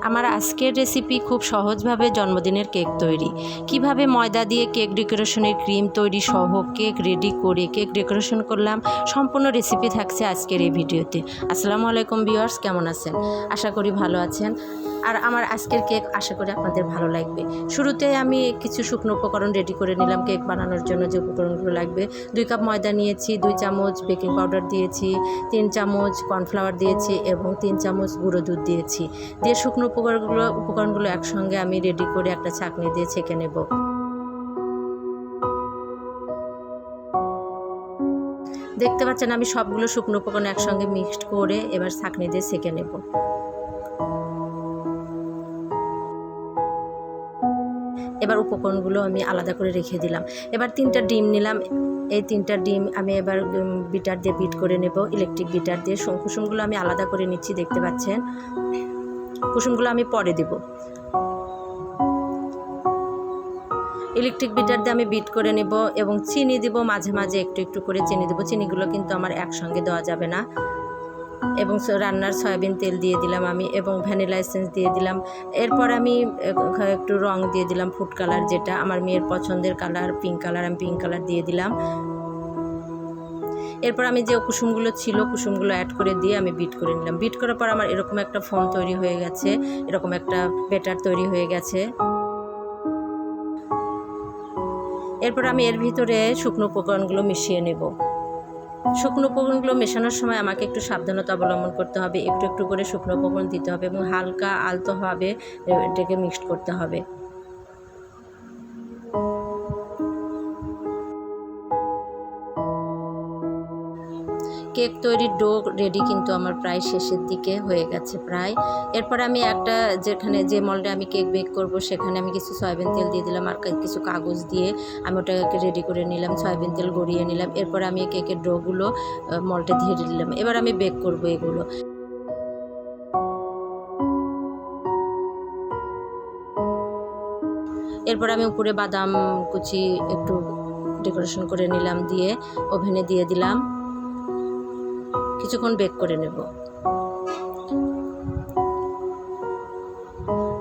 আমার আজকের রেসিপি খুব সহজভাবে জন্মদিনের কেক তৈরি। কিভাবে ময়দা দিয়ে কেক ডেকোরেশনের ক্রিম তৈরি সহ কেক রেডি করে কেক ডেকোরেশন করলাম, সম্পূর্ণ রেসিপি থাকছে আজকের এই ভিডিওতে। আসসালামু আলাইকুম ভিউয়ার্স, কেমন আছেন? আশা করি ভালো আছেন। আর আমার আজকের কেক আশা করি আপনাদের ভালো লাগবে। শুরুতে আমি কিছু শুকনো উপকরণ রেডি করে নিলাম। কেক বানানোর জন্য যে উপকরণগুলো লাগবে: 2 কাপ ময়দা নিয়েছি, 2 চামচ বেকিং পাউডার দিয়েছি, 3 চামচ কর্নফ্লাওয়ার দিয়েছি এবং 3 চামচ গুঁড়ো দুধ দিয়েছি। দিয়ে শুকনো উপকরণগুলো একসঙ্গে আমি রেডি করে একটা ছাঁকনি দিয়ে ছেঁকে নেব। দেখতে পাচ্ছেন আমি সবগুলো শুকনো উপকরণ একসঙ্গে মিক্সড করে এবার ছাঁকনি দিয়ে ছেঁকে নেব। এবার উপকরণগুলো আমি আলাদা করে রেখে দিলাম। এবার 3টা ডিম নিলাম। এই 3টা ডিম আমি এবার বিটার দিয়ে বিট করে নেব, ইলেকট্রিক বিটার দিয়ে। কুসুমগুলো আমি আলাদা করে নিচ্ছি, দেখতে পাচ্ছেন। কুসুমগুলো আমি পরে দেব। ইলেকট্রিক বিটার দিয়ে আমি বিট করে নেব এবং চিনি দিব, মাঝে মাঝে একটু একটু করে চিনি দেবো। চিনিগুলো কিন্তু আমার একসঙ্গে দেওয়া যাবে না। এবং রান্নার সয়াবিন তেল দিয়ে দিলাম আমি, এবং ভ্যানিলা এসেন্স দিয়ে দিলাম। এরপর আমি একটু রং দিয়ে দিলাম, ফুড কালার, যেটা আমার মেয়ের পছন্দের কালার, পিঙ্ক কালার। আমি পিঙ্ক কালার দিয়ে দিলাম। এরপর আমি যে কুসুমগুলো ছিল কুসুমগুলো অ্যাড করে দিয়ে আমি বিট করে নিলাম। বিট করার পর আমার এরকম একটা ফোম তৈরি হয়ে গেছে, এরকম একটা ব্যাটার তৈরি হয়ে গেছে। এরপর আমি এর ভিতরে শুকনো উপকরণগুলো মিশিয়ে নেব। শুকনো উপকরণগুলো মেশানোর সময় আমাকে একটু সাবধানতা অবলম্বন করতে হবে। একটু একটু করে শুকনো উপকরণ দিতে হবে এবং হালকা আলতোভাবে এটাকে মিক্সড করতে হবে। কেক তৈরির ডো রেডি কিন্তু আমার প্রায় শেষের দিকে হয়ে গেছে প্রায়। এরপর আমি যে মল্ডে আমি কেক বেক করব সেখানে আমি কিছু সয়াবিন তেল দিয়ে দিলাম আর কিছু কাগজ দিয়ে আমি ওটাকে রেডি করে নিলাম, সয়াবিন তেল গড়িয়ে নিলাম। এরপর আমি কেকের ডোগুলো মল্ডে ধরে দিলাম। এবার আমি বেক করব এগুলো। এরপর আমি উপরে বাদাম কুচি একটু ডেকোরেশন করে নিলাম, দিয়ে ওভেনে দিয়ে দিলাম। কিছুক্ষণ বেক করে নেব।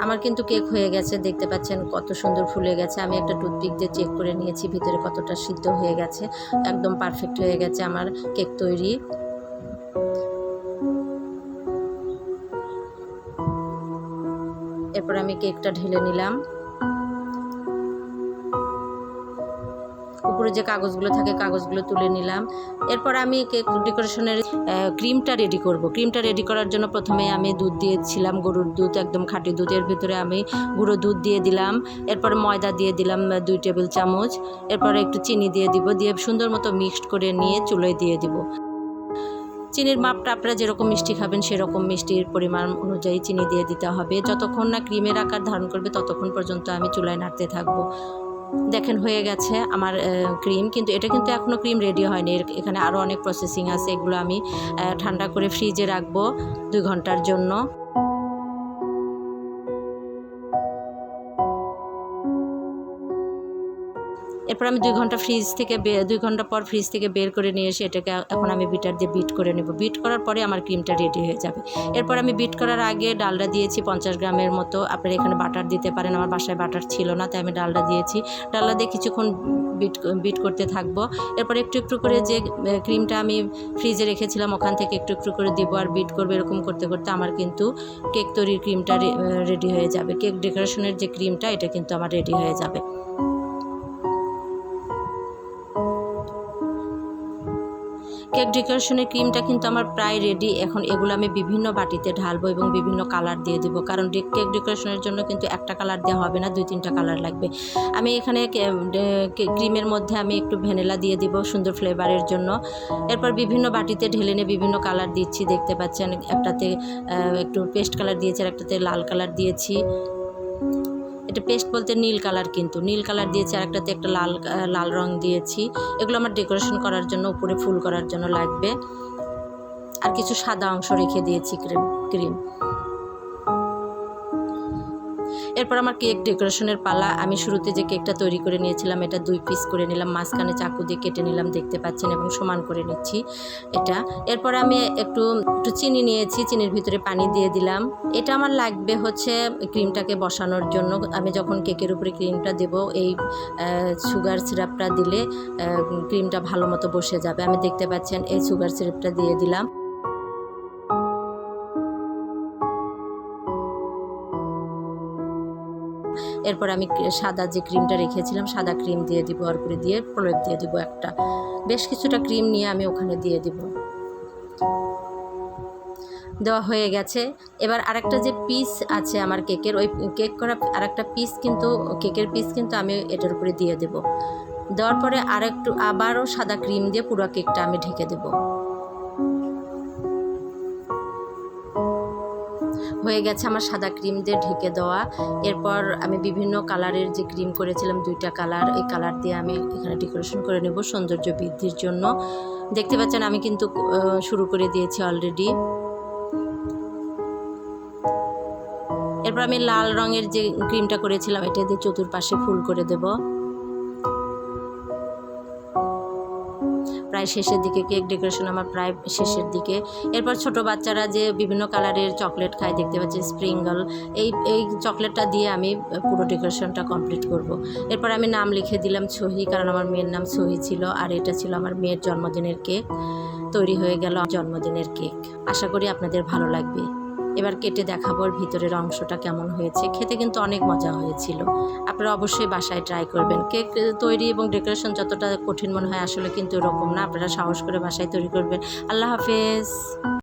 আমার কিন্তু কেক হয়ে গেছে, দেখতে পাচ্ছেন কত সুন্দর ফুলে গেছে। আমি একটা টুথপিক দিয়ে চেক করে নিয়েছি ভিতরে কতটা সিদ্ধ হয়ে গেছে। একদম পারফেক্ট হয়ে গেছে আমার কেক তৈরি। এরপর আমি কেকটা ঢেলে নিলাম। উপরে যে কাগজগুলো থাকে কাগজগুলো তুলে নিলাম। এরপর আমি কেক ডেকোরেশনের ক্রিমটা রেডি করব। ক্রিমটা রেডি করার জন্য প্রথমে আমি দুধ দিয়েছিলাম, গরুর দুধ, একদম খাঁটি দুধ। এর ভিতরে আমি গুঁড়ো দুধ দিয়ে দিলাম। এরপর ময়দা দিয়ে দিলাম 2 টেবিল চামচ। এরপর একটু চিনি দিয়ে দিব, দিয়ে সুন্দর মতো মিক্সড করে নিয়ে চুলোয় দিয়ে দিব। চিনির মাপটা আপনারা যেরকম মিষ্টি খাবেন সেরকম মিষ্টির পরিমাণ অনুযায়ী চিনি দিয়ে দিতে হবে। যতক্ষণ না ক্রিমের আকার ধারণ করবে ততক্ষণ পর্যন্ত আমি চুলায় নাড়তে থাকবো। দেখেন হয়ে গেছে আমার ক্রিম, কিন্তু এটা কিন্তু এখনও ক্রিম রেডি হয়নি। এখানে আরও অনেক প্রসেসিং আছে। এগুলো আমি ঠান্ডা করে ফ্রিজে রাখবো 2 ঘন্টার জন্য। এরপর আমি 2 ঘন্টা পর ফ্রিজ থেকে বের করে নিয়ে এসে এটাকে এখন আমি বিটার দিয়ে বিট করে নেব। বিট করার পরে আমার ক্রিমটা রেডি হয়ে যাবে। এরপর আমি বিট করার আগে ডালডা দিয়েছি 50 গ্রামের মতো। আপনারা এখানে বাটার দিতে পারেন, আমার বাসায় বাটার ছিল না তাই আমি ডালডা দিয়েছি। ডালডা দিয়ে কিছুক্ষণ বিট করতে থাকবো। এরপর একটু একটু করে যে ক্রিমটা আমি ফ্রিজে রেখেছিলাম ওখান থেকে একটু একটু করে দিব আর বিট করবো। এরকম করতে করতে আমার কিন্তু কেক তৈরির ক্রিমটা রেডি হয়ে যাবে। কেক ডেকোরেশনের যে ক্রিমটা এটা কিন্তু আমার রেডি হয়ে যাবে। কেক ডেকোরেশনের ক্রিমটা কিন্তু আমার প্রায় রেডি। এখন এগুলো আমি বিভিন্ন বাটিতে ঢালবো এবং বিভিন্ন কালার দিয়ে দেবো, কারণ কেক ডেকোরেশনের জন্য কিন্তু একটা কালার দেওয়া হবে না, 2-3টা কালার লাগবে। আমি এখানে ক্রিমের মধ্যে আমি একটু ভ্যানিলা দিয়ে দিব সুন্দর ফ্লেভারের জন্য। এরপর বিভিন্ন বাটিতে ঢেলে নিয়ে বিভিন্ন কালার দিচ্ছি, দেখতে পাচ্ছেন। একটাতে একটু পেস্ট কালার দিয়েছি আর একটাতে লাল কালার দিয়েছি। এটা পেস্ট বলতে নীল কালার, কিন্তু নীল কালার দিয়েছি আর একটাতে একটা লাল রং দিয়েছি। এগুলো আমার ডেকোরেশন করার জন্য, উপরে ফুল করার জন্য লাগবে। আর কিছু সাদা অংশ রেখে দিয়েছি ক্রিম। এরপর আমার কেক ডেকোরেশনের পালা। আমি শুরুতে যে কেকটা তৈরি করে নিয়েছিলাম এটা 2 পিস করে নিলাম, মাঝখানে চাকু দিয়ে কেটে নিলাম, দেখতে পাচ্ছেন, এবং সমান করে নিচ্ছি এটা। এরপর আমি একটু চিনি নিয়েছি, চিনির ভিতরে পানি দিয়ে দিলাম। এটা আমার লাগবে হচ্ছে ক্রিমটাকে বসানোর জন্য। আমি যখন কেকের উপরে ক্রিমটা দেব, এই সুগার সিরাপটা দিলে ক্রিমটা ভালো মতো বসে যাবে। আমি দেখতে পাচ্ছেন এই সুগার সিরাপটা দিয়ে দিলাম। এরপর আমি সাদা যে ক্রিমটা রেখেছিলাম, সাদা ক্রিম দিয়ে দিব, আর করে দিয়ে প্রলেপ দিয়ে দিব একটা। বেশ কিছুটা ক্রিম নিয়ে আমি ওখানে দিয়ে দিব। দেওয়া হয়ে গেছে। এবার আরেকটা যে পিস আছে আমার কেকের, ওই কেক করা আরেকটা পিস কিন্তু, কেকের পিস কিন্তু আমি এটার উপরে দিয়ে দেব। দেওয়ার পরে আবারও সাদা ক্রিম দিয়ে পুরো কেকটা আমি ঢেকে দেব। হয়ে গেছে আমার সাদা ক্রিম দিয়ে ঢেকে দেওয়া। এরপর আমি বিভিন্ন কালারের যে ক্রিম করেছিলাম, 2টা কালার, এই কালার দিয়ে আমি এখানে ডেকোরেশন করে নেব সৌন্দর্য বৃদ্ধির জন্য। দেখতে পাচ্ছেন আমি কিন্তু শুরু করে দিয়েছি অলরেডি। এরপর আমি লাল রঙের যে ক্রিমটা করেছিলাম এটা দিয়ে চতুর্পাশে ফুল করে দেব। প্রায় শেষের দিকে, কেক ডেকোরেশন আমার প্রায় শেষের দিকে। এরপর ছোট বাচ্চারা যে বিভিন্ন কালারের চকলেট খায়, দেখতে পাচ্ছি স্প্রিঙ্গল, এই চকলেটটা দিয়ে আমি পুরো ডেকোরেশনটা কমপ্লিট করব। এরপর আমি নাম লিখে দিলাম সহি, কারণ আমার মেয়ের নাম সহি ছিল, আর এটা ছিল আমার মেয়ের জন্মদিনের কেক। তৈরি হয়ে গেল জন্মদিনের কেক। আশা করি আপনাদের ভালো লাগবে। এবার কেটে দেখাবো ওর ভিতরের অংশটা কেমন হয়েছে। খেতে কিন্তু অনেক মজা হয়েছিল। আপনারা অবশ্যই বাসায় ট্রাই করবেন। কেক তৈরি এবং ডেকোরেশন যতটা কঠিন মনে হয়, আসলে কিন্তু এরকম না। আপনারা সাহস করে বাসায় তৈরি করবেন। আল্লাহ হাফেজ।